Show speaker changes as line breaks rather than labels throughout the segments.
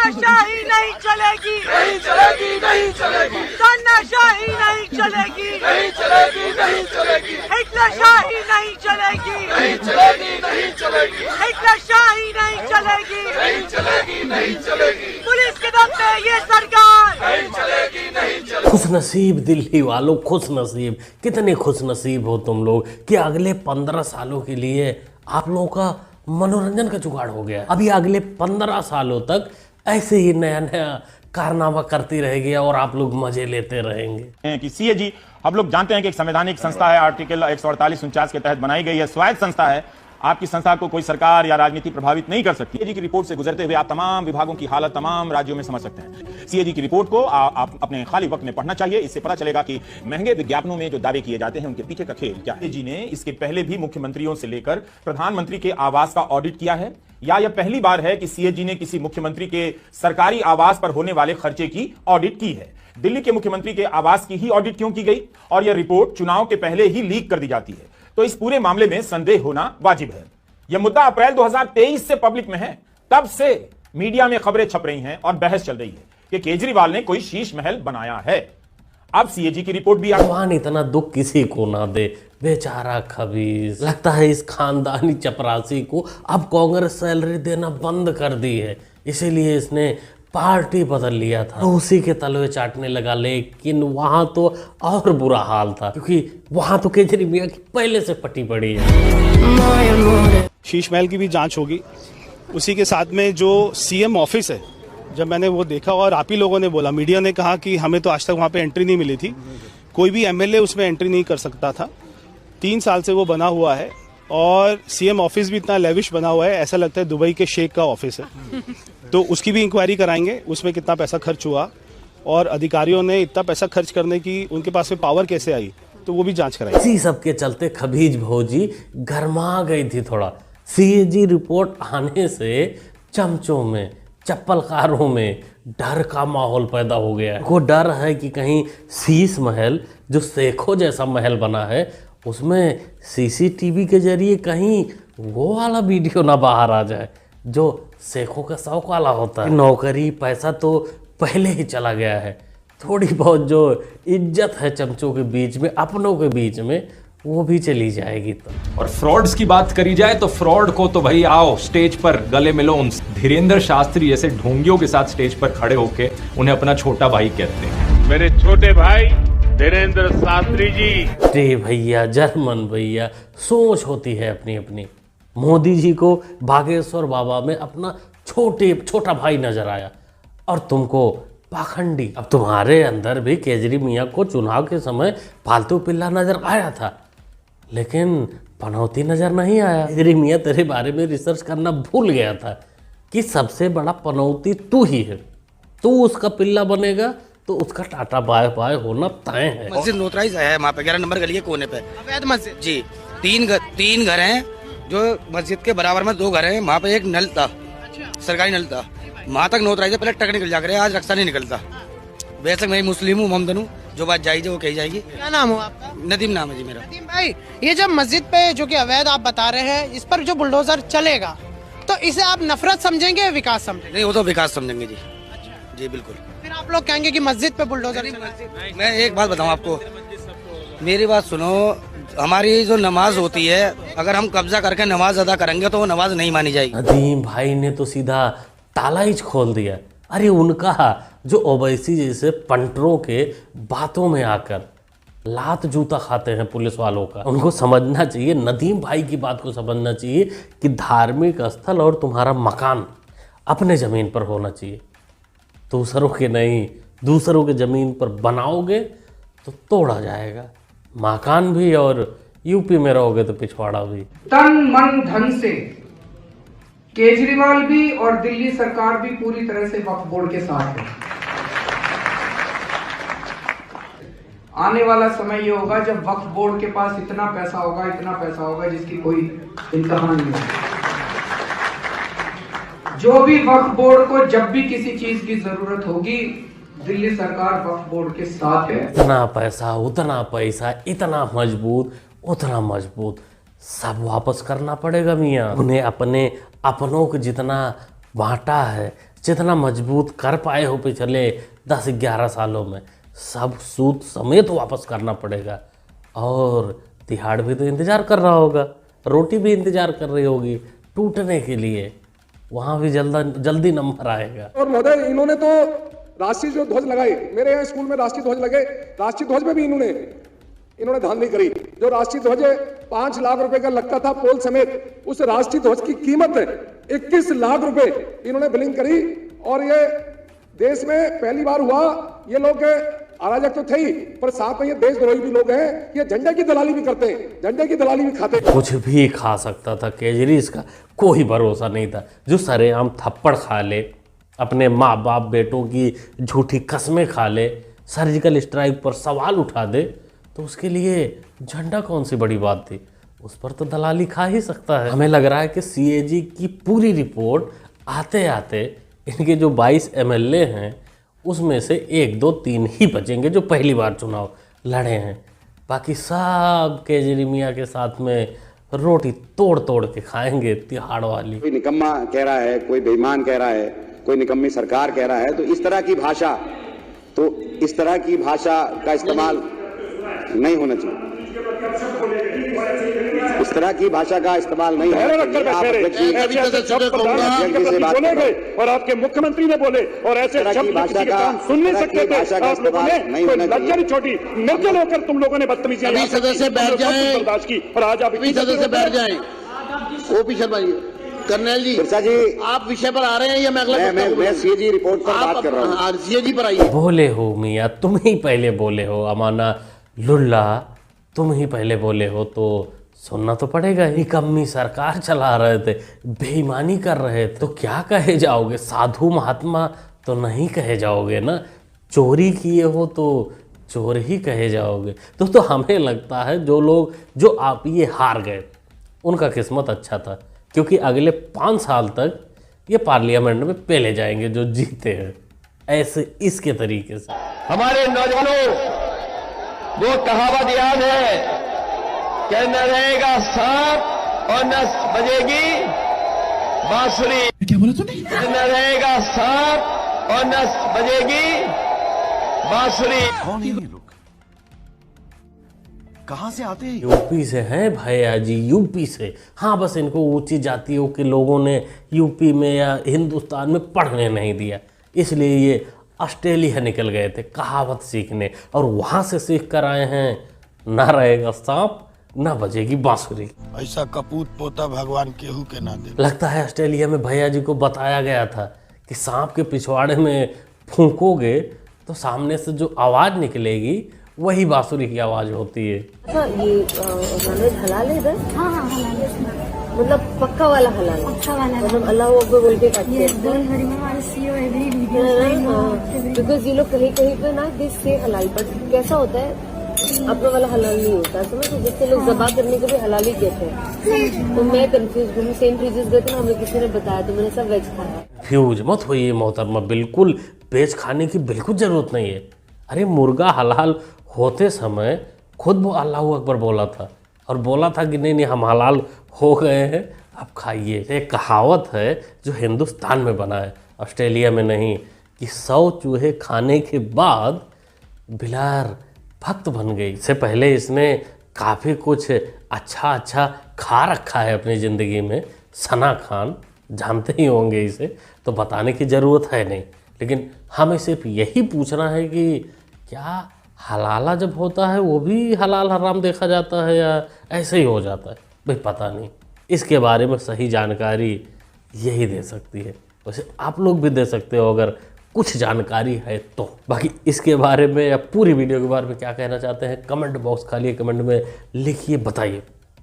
तानाशाही नहीं चलेगी,
नहीं चलेगी, नहीं चलेगी,
तानाशाही नहीं चलेगी,
नहीं चलेगी, नहीं चलेगी,
हिटलरशाही नहीं चलेगी,
नहीं चलेगी, नहीं चलेगी,
हिटलरशाही नहीं चलेगी,
नहीं चलेगी, नहीं चलेगी,
पुलिस के दम पे ये सरकार
नहीं चलेगी, नहीं चलेगी।
खुश नसीब दिल्ली वालों, खुश नसीब, कितने खुश नसीब हो तुम लोग कि अगले 15 सालों के लिए आप लोगों का मनोरंजन का जुगाड़ हो गया। अभी अगले 15 सालों तक ऐसे ही नया नया कारनामा करती रहेगी और आप लोग मजे लेते रहेंगे।
कि सीएजी हम लोग जानते हैं कि एक संवैधानिक संस्था है, आर्टिकल 148-49 के तहत बनाई गई है, स्वायत्त संस्था है। आपकी संस्था को कोई सरकार या राजनीति प्रभावित नहीं कर सकती। सीएजी की रिपोर्ट से गुजरते हुए आप तमाम विभागों की हालत तमाम राज्यों में समझ सकते हैं। सीएजी की रिपोर्ट को आप अपने खाली वक्त में पढ़ना चाहिए। इससे पता चलेगा कि महंगे विज्ञापनों में जो दावे किए जाते हैं उनके पीछे का खेल क्या है। सीएजी ने इसके पहले भी मुख्यमंत्रियों से लेकर प्रधानमंत्री के आवास का ऑडिट किया है, या यह पहली बार है कि सीएजी ने किसी मुख्यमंत्री के सरकारी आवास पर होने वाले खर्चे की ऑडिट की है। दिल्ली के मुख्यमंत्री के आवास की ही ऑडिट क्यों की गई और यह रिपोर्ट चुनाव के पहले ही लीक कर दी जाती है, तो इस पूरे मामले में संदेह होना वाजिब है। यह मुद्दा अप्रैल 2023 से पब्लिक में है, तब से मीडिया में खबरें छप रही हैं और बहस चल रही है कि केजरीवाल ने कोई शीश महल बनाया है। अब सीएजी की रिपोर्ट भी
भगवान इतना दुख किसी को ना दे, बेचारा खबीस। लगता है इस खानदानी चपरासी को अब कांग्रेस सैलरी देना बंद कर दी है, इसीलिए इसने पार्टी बदल लिया था, तो उसी के तलवे चाटने लगा। लेकिन वहां तो और बुरा हाल था, क्योंकि वहां तो केजरीवाल की पहले से पटी पड़ी है।
शीश महल की भी जांच होगी। उसी के साथ में जो सीएम ऑफिस है, जब मैंने वो देखा और आप ही लोगों ने बोला, मीडिया ने कहा कि हमें तो आज तक वहाँ पे एंट्री नहीं मिली थी, कोई भी एमएलए उसमें एंट्री नहीं कर सकता था। 3 साल से वो बना हुआ है और सीएम ऑफिस भी इतना लेविश बना हुआ है, ऐसा लगता है दुबई के शेख का ऑफिस है। तो उसकी भी इंक्वायरी कराएंगे, उसमें कितना पैसा खर्च हुआ और अधिकारियों ने इतना पैसा खर्च करने की उनके पास में पावर कैसे आई, तो वो भी जांच कराएंगे।
इसी सब के चलते खबीज भौजी गर्मा गई थी थोड़ा। सीएजी रिपोर्ट आने से चमचों में, चप्पलकारों में डर का माहौल पैदा हो गया है। वो डर है कि कहीं शीश महल जो शेखों जैसा महल बना है उसमें सीसीटीवी के जरिए कहीं वो वाला वीडियो ना बाहर आ जाए जो शेखों का शौक वाला होता है। नौकरी पैसा तो पहले ही चला गया है, थोड़ी बहुत जो इज्जत है चमचों के बीच में, अपनों के बीच में, वो भी चली जाएगी। तो
और फ्रॉड्स की बात करी जाए तो फ्रॉड को तो भाई आओ स्टेज पर गले मिलो उनसे। धीरेन्द्र शास्त्री जैसे ढोंगियों के साथ स्टेज पर खड़े होके उन्हें अपना छोटा भाई कहते हैं।
मेरे छोटे भाई धीरेन्द्र शास्त्री जी।
रे भैया, जर्मन भैया, सोच होती है अपनी अपनी। मोदी जी को बागेश्वर बाबा में अपना छोटा भाई नजर आया और तुमको पाखंडी। अब तुम्हारे अंदर भी केजरी मियाँ को चुनाव के समय फालतू पिल्ला नजर आया था, लेकिन पनौती नजर नहीं आया। केजरी मियाँ तेरे बारे में रिसर्च करना भूल गया था कि सबसे बड़ा पनौती तू ही है। तू उसका पिल्ला बनेगा तो उसका टाटा बाय बाय होना तय है।
मस्जिद नोतराइज है वहाँ पे 11 नंबर गली है कोने पे अवैध मस्जिद जी। 3 घर हैं जो मस्जिद के बराबर में 2 घर हैं, वहाँ पे एक नल था, सरकारी नल था, वहाँ तक नोतराइज है। पहले टक निकल जाकर आज रक्षा नहीं निकलता। वैसे मैं मुस्लिम हूँ, मोहम्मदन हूँ, जो बात जायज है वो कही जाएगी।
क्या नाम हो आपका?
नदीम नाम है जी मेरा।
नदीम भाई, ये जब मस्जिद पे जो कि अवैध आप बता रहे हैं, इस पर जो बुलडोजर चलेगा तो इसे आप नफरत समझेंगे या विकास समझेंगे?
नहीं, वो तो विकास समझेंगे जी। जी बिल्कुल।
फिर आप लोग कहेंगे कि मस्जिद पे बुलडोजर।
मैं एक बात बताऊँ आपको, मेरी बात सुनो। हमारी जो नमाज होती है, अगर हम कब्जा करके नमाज अदा करेंगे तो वो नमाज नहीं मानी जाएगी।
नदीम भाई ने तो सीधा ताला ही खोल दिया। अरे उनका जो ओवैसी जैसे पंटरों के बातों में आकर लात जूता खाते हैं पुलिस वालों का, उनको समझना चाहिए, नदीम भाई की बात को समझना चाहिए कि धार्मिक स्थल और तुम्हारा मकान अपने ज़मीन पर होना चाहिए, दूसरों के नहीं। दूसरों के ज़मीन पर बनाओगे तो तोड़ा जाएगा मकान भी, और यूपी में रहोगे तो पिछवाड़ा भी।
तन मन धन से केजरीवाल भी और दिल्ली सरकार भी पूरी तरह से वक्फ बोर्ड के साथ है। आने वाला समय ये होगा जब वक्फ बोर्ड के पास इतना पैसा होगा जिसकी कोई इंतहा नहीं है। जो भी वक्फ बोर्ड को जब भी किसी चीज की जरूरत होगी, दिल्ली सरकार वक्फ बोर्ड के साथ है।
इतना पैसा, उतना पैसा, इतना मजबूत, उतना मजबूत, सब वापस करना पड़ेगा मियाँ। उन्हें अपने अपनों को जितना बांटा है, जितना मजबूत कर पाए हो पिछले 10-11 सालों में, सब सूद समेत वापस करना पड़ेगा। और तिहाड़ भी तो इंतज़ार कर रहा होगा, रोटी भी इंतज़ार कर रही होगी टूटने के लिए, वहाँ भी जल्दी नंबर आएगा।
और महोदय, इन्होंने तो राष्ट्रीय जो ध्वज लगाए, मेरे यहाँ स्कूल में राष्ट्रीय ध्वज लगे, राष्ट्रीय ध्वज में भी इन्होंने धांधली करी। जो राष्ट्रीय ध्वज 5 लाख रुपए का लगता था पोल समेत, उस राष्ट्रीय ध्वज की कीमत 21 लाख रुपए इन्होंने बिलिंग करी। और ये देश में पहली बार हुआ। ये लोग अराजक तो थे ही, पर साथ में ये देशद्रोही भी लोग हैं। ये झंडे की दलाली भी करते हैं, झंडे की दलाली भी खाते हैं।
कुछ भी खा सकता था केजरी, इसका कोई भरोसा नहीं था। जो सरेआम थप्पड़ खा ले, अपने माँ बाप बेटों की झूठी कस्में खा ले, सर्जिकल स्ट्राइक पर सवाल उठा दे, तो उसके लिए झंडा कौन सी बड़ी बात थी। उस पर तो दलाली खा ही सकता है। हमें लग रहा है कि सीएजी की पूरी रिपोर्ट आते आते इनके जो 22 एमएलए हैं उसमें से 1, 2, 3 ही बचेंगे जो पहली बार चुनाव लड़े हैं। बाकी सब केजरी मियाँ के साथ में रोटी तोड़ तोड़ के खाएंगे तिहाड़ वाली।
कोई निकम्मा कह रहा है, कोई बेईमान कह रहा है, कोई निकम्मी सरकार कह रहा है, तो इस तरह की भाषा का इस्तेमाल नहीं होना चाहिए। इस तरह की भाषा का इस्तेमाल नहीं होना चाहिए।
और आपके मुख्यमंत्री ने बोले और ऐसे भाषा का सुन नहीं सकते थे आप लोगों ने। लज्जा नहीं छोटी, निर्जल होकर तुम लोगों ने बदतमीजी
सदस्य बैठ जाए
बर्दाश्त की। और आज आप
सदस्य बैठ जाए। ओपी शर्मा जी, कर्नल जी, आप विषय पर आ रहे हैं या मैं
सीएजी रिपोर्ट पर बात कर रहा हूँ।
सीएजी पर आइए।
बोले हो मियाँ, तुम ही पहले बोले हो। अमाना लुल्ला, तुम ही पहले बोले हो तो सुनना तो पड़ेगा। निकम्मी सरकार चला रहे थे, बेईमानी कर रहे थे, तो क्या कहे जाओगे? साधु महात्मा तो नहीं कहे जाओगे ना। चोरी किए हो तो चोर ही कहे जाओगे। तो हमें लगता है जो आप ये हार गए उनका किस्मत अच्छा था, क्योंकि अगले 5 साल तक ये पार्लियामेंट में पेले जाएंगे जो जीते हैं। ऐसे इसके तरीके से
हमारे नौजवानों, वो कहावत याद है कि न रहेगा सांप और न बजेगी बांसुरी। क्या बोला तूने? न रहेगा सांप और न बजेगी बांसुरी।
कौन है ये लोग? कहां से आते हैं?
यूपी से हैं भैया जी, यूपी से। हाँ, बस इनको ऊंची जातियों के लोगों ने यूपी में या हिंदुस्तान में पढ़ने नहीं दिया, इसलिए ये ऑस्ट्रेलिया निकल गए थे कहावत सीखने, और वहाँ से सीख कर आए हैं ना रहेगा सांप ना बजेगी बांसुरी।
ऐसा कपूत पोता भगवान केहू के ना दे।
लगता है ऑस्ट्रेलिया में भैया जी को बताया गया था कि सांप के पिछवाड़े में फूंकोगे तो सामने से जो आवाज़ निकलेगी वही बांसुरी की आवाज़ होती है।
ये हलाल है इधर? हाँ हलाल है, मतलब पक्का वाला हलाल, मतलब अल्लाह अकबर बोल के खाते हैं। बिकॉज ये लोग कहीं कहीं पे ना दिस से हलाल, पर कैसा होता है अपना वाला हलाल नहीं होता, समझ? जिससे लोग ज़बा करने को भी हलाल ही कहते हैं। तो मैं कंफ्यूज हूँ। सेंट फ्रीजेस गए थे ना, हमें किसी ने बताया तो मैंने सब वेज खाया।
फ्यूज मत होइए मोहतरमा, बिल्कुल वेज खाने की बिल्कुल ज़रूरत नहीं है। अरे मुर्गा हलाल होते समय खुद वो अल्लाह अकबर बोला था और बोला था कि नहीं हम हलाल हो गए हैं, अब खाइए। एक कहावत है जो हिंदुस्तान में बना है, ऑस्ट्रेलिया में नहीं, कि 100 चूहे खाने के बाद बिलार भक्त बन गई। इससे पहले इसने काफ़ी कुछ अच्छा खा रखा है अपनी ज़िंदगी में। सना खान जानते ही होंगे इसे, तो बताने की ज़रूरत है नहीं, लेकिन हमें सिर्फ यही पूछना है कि क्या हलाला जब होता है वो भी हलाल हराम देखा जाता है या ऐसे ही हो जाता है? भाई पता नहीं, इसके बारे में सही जानकारी यही दे सकती है। वैसे आप लोग भी दे सकते हो अगर कुछ जानकारी है तो। बाकी इसके बारे में या पूरी वीडियो के बारे में क्या कहना चाहते हैं कमेंट बॉक्स खाली कमेंट में लिखिए, बताइए।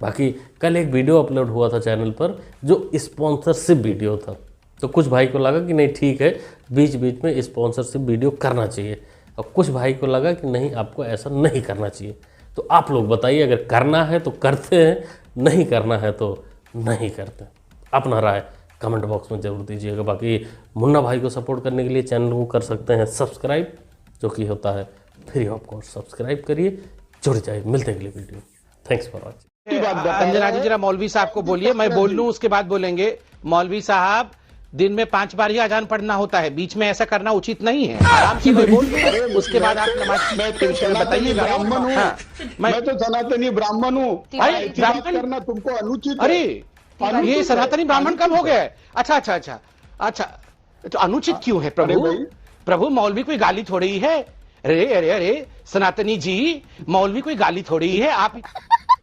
बाकी कल एक वीडियो अपलोड हुआ था चैनल पर जो स्पॉन्सरशिप वीडियो था, तो कुछ भाई को लगा कि नहीं ठीक है बीच बीच में स्पॉन्सरशिप वीडियो करना चाहिए, और कुछ भाई को लगा कि नहीं आपको ऐसा नहीं करना चाहिए। तो आप लोग बताइए, अगर करना है तो करते हैं, नहीं करना है तो नहीं करते। अपना राय कमेंट बॉक्स में ज़रूर दीजिएगा। बाकी मुन्ना भाई को सपोर्ट करने के लिए चैनल को कर सकते हैं सब्सक्राइब, जो कि होता है फ्री ऑफ कॉस्ट। सब्सक्राइब करिए, जुड़ जाइए। मिलते हैं अगली video. Thanks for watching.
Anjana ji जरा मौलवी साहब को बोलिए, मैं बोल लूँ उसके बाद बोलेंगे। मौलवी साहब
दिन में 5 बार ही अजान पढ़ना होता है, बीच में ऐसा करना उचित नहीं है। आराम से बोल दो, उसके बाद आप नमाज के विषय में बताइएगा।
ब्राह्मण हूँ, मैं तो सनातनी ब्राह्मण हूँ। ब्राह्मण करना तुमको अनुचित।
अरे ये सनातनी ब्राह्मण कब हो गया है? अच्छा, तो अनुचित क्यों है प्रभु? मौलवी कोई गाली थोड़ी है। अरे सनातनी जी, मौलवी कोई गाली थोड़ी है। आप